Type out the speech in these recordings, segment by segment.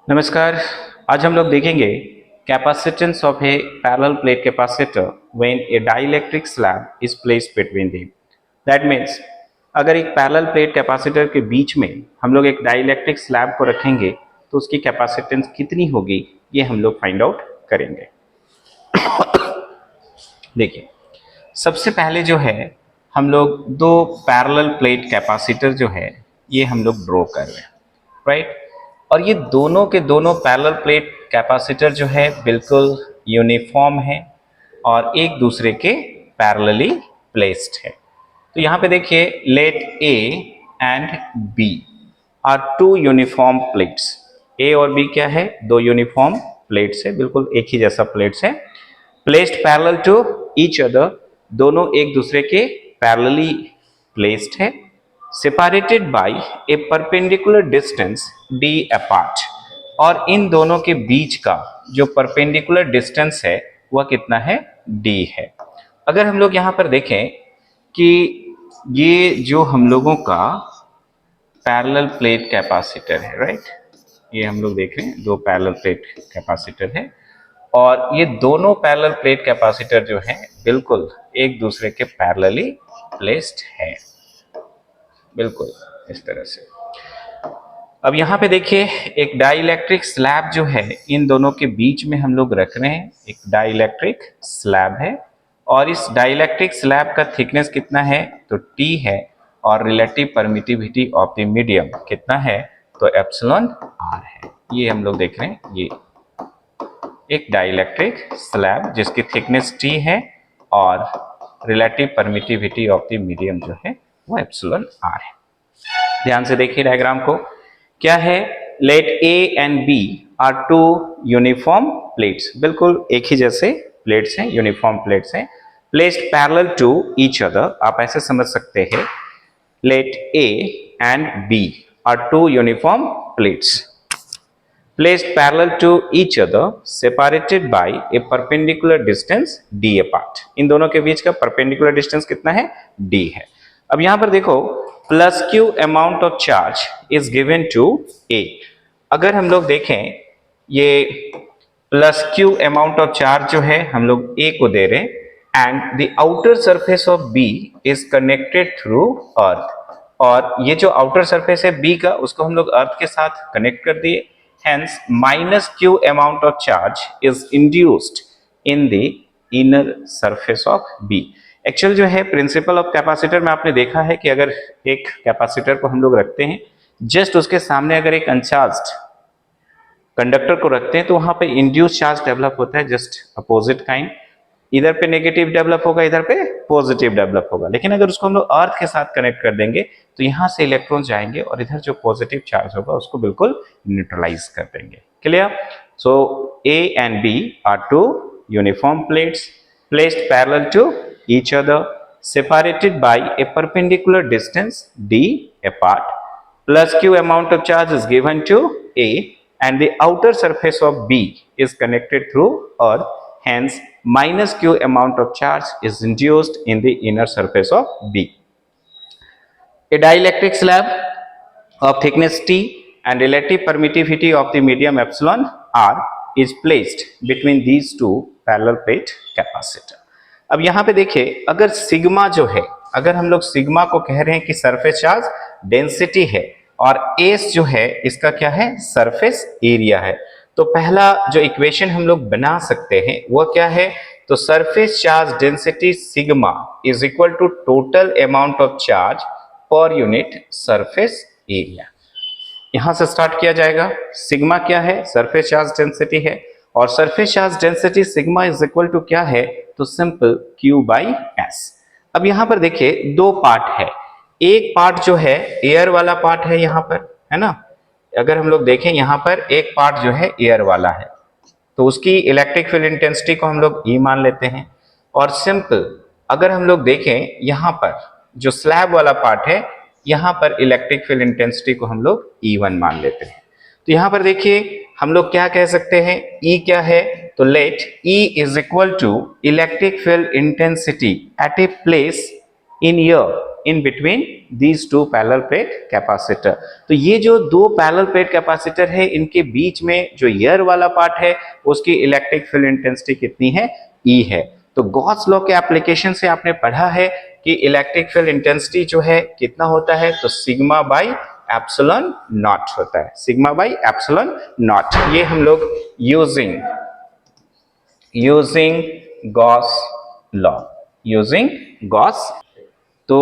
नमस्कार। आज हम लोग देखेंगे capacitance of A parallel plate capacitor when A dielectric slab is placed between them. That means अगर एक पैरेलल प्लेट कैपेसिटर के बीच में हम लोग एक डाइलेक्ट्रिक स्लैब को रखेंगे तो उसकी कैपेसिटेंस कितनी होगी ये हम लोग फाइंड आउट करेंगे। देखिए, सबसे पहले जो है हम लोग दो पैरेलल प्लेट कैपेसिटर जो है ये हम लोग ड्रॉ कर रहे हैं, राइट। और ये दोनों के दोनों पैरेलल प्लेट कैपेसिटर जो है बिल्कुल यूनिफॉर्म है और एक दूसरे के पैरेलली प्लेस्ड है। तो यहाँ पे देखिए, let A and B are two uniform plates. A और बी क्या है? दो यूनिफॉर्म प्लेट्स है, बिल्कुल एक ही जैसा प्लेट्स है। Placed parallel to each other, दोनों एक दूसरे के पैरेलली प्लेस्ड है। Separated by a perpendicular distance d apart, और इन दोनों के बीच का जो परपेंडिकुलर डिस्टेंस है वह कितना है? d है। अगर हम लोग यहाँ पर देखें कि ये जो हम लोगों का पैरेलल प्लेट कैपेसिटर है, राइट, ये हम लोग देख रहे हैं दो पैरेलल प्लेट कैपेसिटर है और ये दोनों पैरेलल प्लेट कैपेसिटर जो है बिल्कुल एक दूसरे के पैरेलली प्लेस्ड है, बिल्कुल इस तरह से। अब यहाँ पे देखिए, एक डाइलेक्ट्रिक स्लैब जो है इन दोनों के बीच में हम लोग रख रहे हैं। एक डाइलेक्ट्रिक स्लैब है और इस डाइलेक्ट्रिक स्लैब का थिकनेस कितना है? तो T है, और relative permittivity of the medium कितना है? तो एप्सिलॉन r है। ये हम लोग देख रहे हैं, ये एक डाइलेक्ट्रिक स्लैब जिसकी थिकनेस T है और relative permittivity of the medium जो है वो एप्सिलॉन r है। ध्यान से देखिए डायग्राम को, क्या है? Let A and B are two uniform plates, बिल्कुल एक ही जैसे प्लेट्स हैं, यूनिफॉर्म प्लेट्स हैं। Placed parallel to each other, आप ऐसे समझ सकते हैं, let A and B are two uniform plates placed parallel to each other separated by a perpendicular distance d apart। इन दोनों के बीच का perpendicular distance कितना है? d है। अब यहां पर देखो, plus q amount of charge is given to a। अगर हम लोग देखें, ये plus q amount of charge जो है हम लोग a को दे रहे हैं and the outer surface of b is connected through earth। और ये जो आउटर सरफेस है b का उसको हम लोग अर्थ के साथ कनेक्ट कर दिए। Hence, minus q amount of charge is induced in the inner surface of B। Actual जो है प्रिंसिपल ऑफ कैपेसिटर में आपने देखा है कि अगर एक कैपेसिटर को हम लोग रखते हैं, जस्ट उसके सामने अगर एक अनचार्ज्ड कंडक्टर को रखते हैं तो वहां पे इंड्यूस चार्ज डेवलप होता है, जस्ट अपोजिट काइंड। इधर पे नेगेटिव डेवलप होगा, इधर पे पॉजिटिव डेवलप होगा। लेकिन अगर उसको हम लोग अर्थ के साथ कनेक्ट कर देंगे तो यहाँ से इलेक्ट्रॉन जाएंगे और इधर जो पॉजिटिव चार्ज होगा उसको बिल्कुल न्यूट्रलाइज कर देंगे। Clear? So A and B are two uniform plates placed parallel to each other separated by a perpendicular distance d apart, plus q amount of charge is given to A and the outer surface of B is connected through earth, hence minus q amount of charge is induced in the inner surface of B। A dielectric slab of thickness T and relative permittivity of the medium epsilon r is placed between these two parallel plate capacitor। अब यहाँ पे देखिए, अगर sigma जो है, अगर हम लोग सिग्मा को कह रहे हैं कि सरफेस चार्ज डेंसिटी है और एस जो है इसका क्या है? सरफेस एरिया है। तो पहला जो इक्वेशन हम लोग बना सकते हैं वह क्या है? तो surface charge density sigma is equal to total amount of charge per unit surface area. यहां से स्टार्ट किया जाएगा। सिग्मा क्या है? सरफेस चार्ज डेंसिटी है, और surface charge density sigma is equal to क्या है? तो सिंपल Q बाई एस। अब यहां पर देखिए दो पार्ट है, एक पार्ट जो है एयर वाला पार्ट है यहाँ पर, है ना। अगर हम लोग देखें यहाँ पर एक पार्ट जो है एयर वाला है तो उसकी इलेक्ट्रिक फील्ड इंटेंसिटी को हम लोग E मान लेते हैं। और सिंपल अगर हम लोग देखें यहाँ पर जो स्लैब वाला पार्ट है, यहाँ पर इलेक्ट्रिक फील्ड इंटेंसिटी को हम लोग E1 मान लेते हैं। तो यहाँ पर देखिए हम लोग क्या कह सकते हैं? E क्या है? तो let E is equal to electric field intensity at a place in air in between these two parallel plate capacitor. तो ये जो दो पैरेलल प्लेट कैपेसिटर है, इनके बीच में जो एयर वाला पार्ट है उसकी इलेक्ट्रिक फील्ड इंटेंसिटी कितनी है? E है। तो गॉस लॉ के एप्लीकेशन से आपने पढ़ा है कि इलेक्ट्रिक फील्ड इंटेंसिटी जो है कितना होता है? तो सिग्मा बाई एप्सिलॉन नॉट होता है, सिग्मा बाई एप्सिलॉन नॉट। ये हम लोग using Gauss law, using Gauss. तो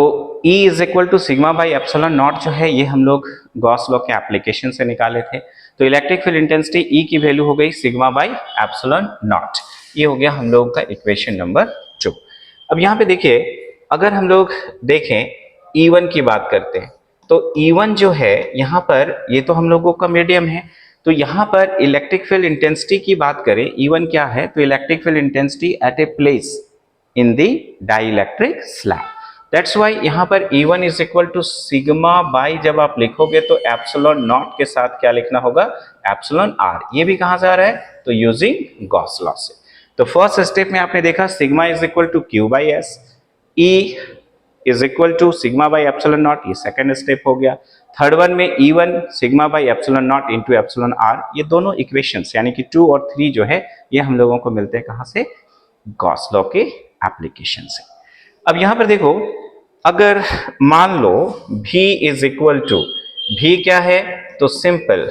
E is equal to sigma by epsilon naught जो है ये हम लोग गॉस लॉ के एप्लीकेशन से निकाले थे। तो इलेक्ट्रिक फील्ड इंटेंसिटी E की वैल्यू हो गई सिग्मा बाई एप्सिलॉन नॉट। ये हो गया हम लोगों का इक्वेशन नंबर 2। अब यहाँ पे देखिए, अगर हम लोग देखें E1 की बात करते हैं, तो E1 जो है यहाँ पर, ये तो हम लोगों का मीडियम है, तो यहाँ पर इलेक्ट्रिक फील्ड इंटेंसिटी की बात करें, E1 क्या है? तो electric field intensity at a place in the dielectric slab. That's why यहाँ पर E1 is equal to sigma by, जब आप लिखोगे तो एप्सिलॉन नॉट के साथ क्या लिखना होगा? Epsilon R। ये भी कहाँ से आ रहा है? तो यूजिंग गॉस लॉ से। तो फर्स्ट स्टेप में आपने देखा sigma is equal to Q by S, E is equal to sigma by epsilon naught, ये सेकंड स्टेप हो गया। थर्ड वन में E1 sigma by epsilon naught into epsilon R। ये दोनों इक्वेशंस यानी कि 2 और 3 जो है ये हम लोगों को मिलते हैं कहाँ से? गॉस लॉ के एप्लीकेशन से। अब यहां पर देखो, अगर मान लो V is equal to, V क्या है? तो simple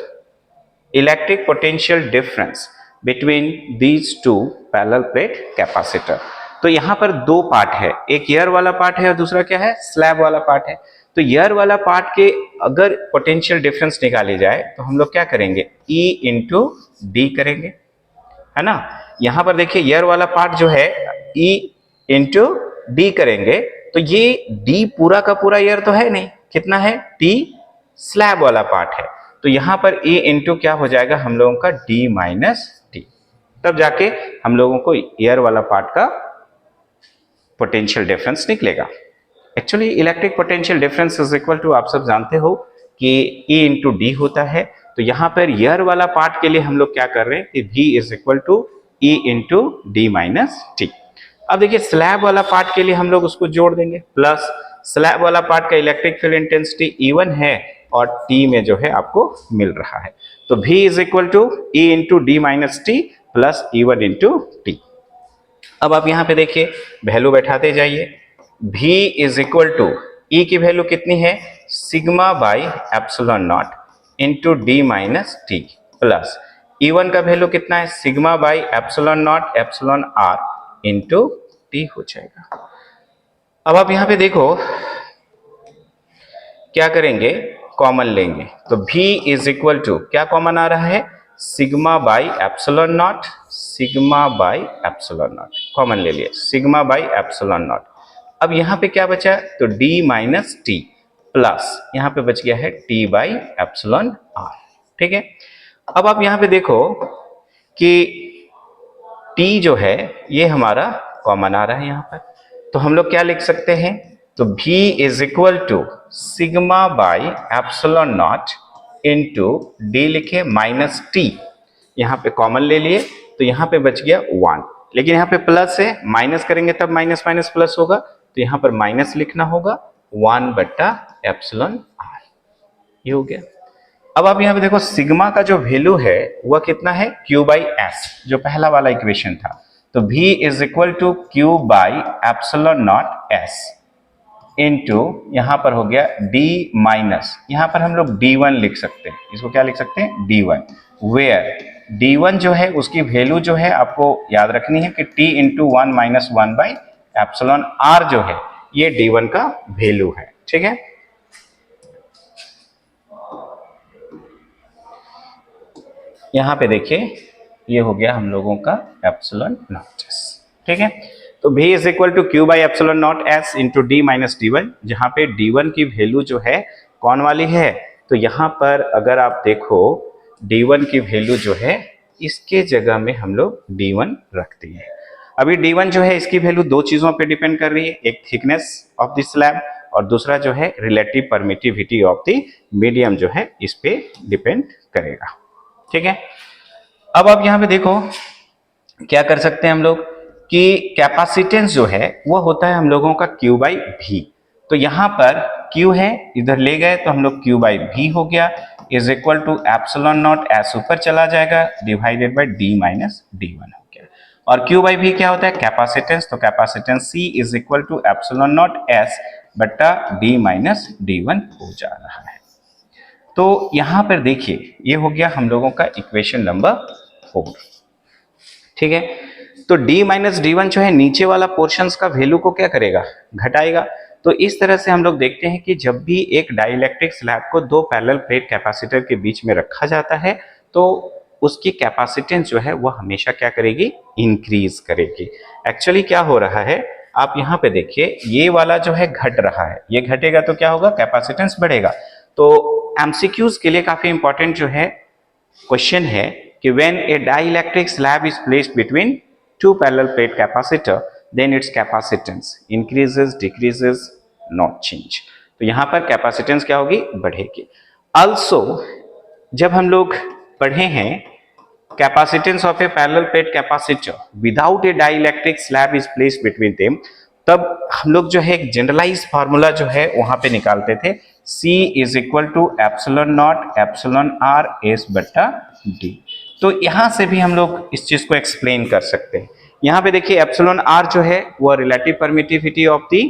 electric potential difference between these two parallel plate capacitor. तो यहां पर दो पार्ट है, एक एयर वाला पार्ट है और दूसरा क्या है? स्लैब वाला पार्ट है। तो एयर वाला पार्ट के अगर पोटेंशियल डिफरेंस निकाली जाए तो हम लोग क्या करेंगे? E इंटू डी करेंगे, है ना। यहां पर देखिए एयर वाला पार्ट जो है E इंटू डी करेंगे, तो ये D पूरा का पूरा एयर तो है नहीं, कितना है? T स्लैब वाला पार्ट है। तो यहां पर E इंटू क्या हो जाएगा हम लोगों का? D minus T. तब जाके हम लोगों को एयर वाला पार्ट का पोटेंशियल डिफरेंस निकलेगा। Actually electric potential difference is equal to, आप सब जानते हो कि E इंटू डी होता है। तो यहां पर एयर वाला पार्ट के लिए हम लोग क्या कर रहे हैं कि V is equal to E into D minus T. अब देखिए स्लैब वाला पार्ट के लिए हम लोग उसको जोड़ देंगे, प्लस स्लैब वाला पार्ट का इलेक्ट्रिक फील्ड इंटेंसिटी E1 है और T में जो है आपको मिल रहा है। तो V is equal to E into D minus T plus E1 into T. अब आप यहां पे देखिए वैल्यू बैठाते जाइए। V is equal to, E की वैल्यू कितनी है? Sigma by epsilon naught into D minus T plus E1 का वैल्यू कितना है? Sigma by epsilon naught epsilon R into T हो जाएगा। अब आप यहां पे देखो क्या करेंगे? कॉमन लेंगे। तो V इज इक्वल टू क्या कॉमन आ रहा है? Sigma by epsilon not, sigma by epsilon not common ले लिए, सिग्मा बाई एप्सिलॉन नॉट। अब यहां पे क्या बचा? तो D माइनस टी प्लस यहां पे बच गया है T बाई एप्सिलॉन R। ठीक है। अब आप यहां पे देखो कि T जो है ये हमारा कॉमन आ रहा है यहां पर, तो हम लोग क्या लिख सकते हैं? तो V is equal to sigma by epsilon naught into D लिखे माइनस टी, यहां पे कॉमन ले लिए तो यहां पे बच गया 1, लेकिन यहां पे प्लस है, माइनस करेंगे तब माइनस माइनस प्लस होगा, तो यहां पर माइनस लिखना होगा 1 बट्टा एप्सिलॉन R। ये हो गया। अब आप यहां पे देखो सिग्मा का जो वैल्यू है वह कितना है? Q बाई एस, जो पहला वाला इक्वेशन था। तो V is equal to Q by epsilon naught S into यहां पर हो गया D माइनस, यहां पर हम लोग D1 लिख सकते हैं, इसको क्या लिख सकते हैं? D1, वेयर D1 जो है उसकी वैल्यू जो है आपको याद रखनी है कि T into 1 minus 1 by epsilon R जो है ये D1 का वैल्यू है। ठीक है। यहां पे देखिए ये हो गया हम लोगों का एप्सिलॉन नॉट एस। ठीक है। तो V is equal to Q by epsilon naught S into D minus D1, जहां पे D1 की वैल्यू जो है कौन वाली है? तो यहां पर अगर आप देखो D1 की वैल्यू जो है इसके जगह में हम लोग D1 रखते हैं। अभी D1 जो है इसकी वैल्यू दो चीजों पे डिपेंड कर रही है, एक थिकनेस ऑफ द स्लैब और दूसरा जो है relative permittivity of the medium जो है इस पे डिपेंड करेगा। ठीक है। अब आप यहां पे देखो क्या कर सकते हैं हम लोग कि कैपेसिटेंस जो है वो होता है हम लोगों का Q बाई V। तो यहां पर Q है, इधर ले गए तो हम लोग Q बाई V हो गया is equal to epsilon naught S ऊपर चला जाएगा divided by D minus D1 हो गया। और Q बाई V क्या होता है? कैपेसिटेंस। तो capacitance C is equal to epsilon naught S बट्टा D माइनस D1 हो जा रहा है। तो यहां पर देखिए ये हो गया हम लोगों का इक्वेशन नंबर 4। ठीक है, तो D माइनस D1 जो है नीचे वाला पोर्शंस का वैल्यू को क्या करेगा? घटाएगा। तो इस तरह से हम लोग देखते हैं कि जब भी एक डाइलेक्ट्रिक स्लैब को दो पैरेलल प्लेट कैपेसिटर के बीच में रखा जाता है तो उसकी कैपेसिटेंस जो है वह हमेशा क्या करेगी? इंक्रीज करेगी। एक्चुअली क्या हो रहा है, आप यहाँ पे देखिए ये वाला जो है घट रहा है, ये घटेगा तो क्या होगा? कैपेसिटेंस बढ़ेगा। तो एमसीक्यूज के लिए काफी इंपॉर्टेंट जो है क्वेश्चन है कि when a dielectric slab is placed between two parallel plate capacitor then its capacitance increases decreases not change। तो यहां पर कैपेसिटेंस क्या होगी? बढ़ेगी। also जब हम लोग पढ़े हैं capacitance of a parallel plate capacitor without a dielectric slab is placed between them, तब हम लोग जो है एक जनरलाइज फार्मूला जो है वहां पे निकालते थे C is equal to epsilon naught epsilon R S बट्टा D। तो यहां से भी हम लोग इस चीज को एक्सप्लेन कर सकते हैं। यहां पे देखिए एप्सिलॉन R जो है वो relative permittivity of the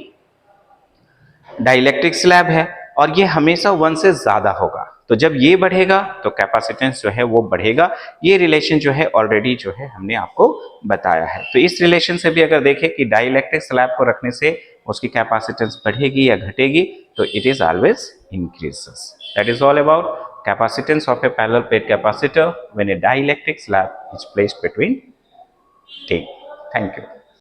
dielectric slab है और ये हमेशा 1 से ज्यादा होगा। तो जब ये बढ़ेगा तो कैपेसिटेंस जो है वो बढ़ेगा। ये रिलेशन जो है ऑलरेडी जो है हमने आपको बताया है। तो इस रिलेशन से भी अगर देखें कि डाइलेक्ट्रिक स्लैब को रखने से उसकी कैपेसिटेंस बढ़ेगी या घटेगी, तो it is always increases. That is all about capacitance of a parallel plate capacitor when a dielectric slab is placed between them. Thank you.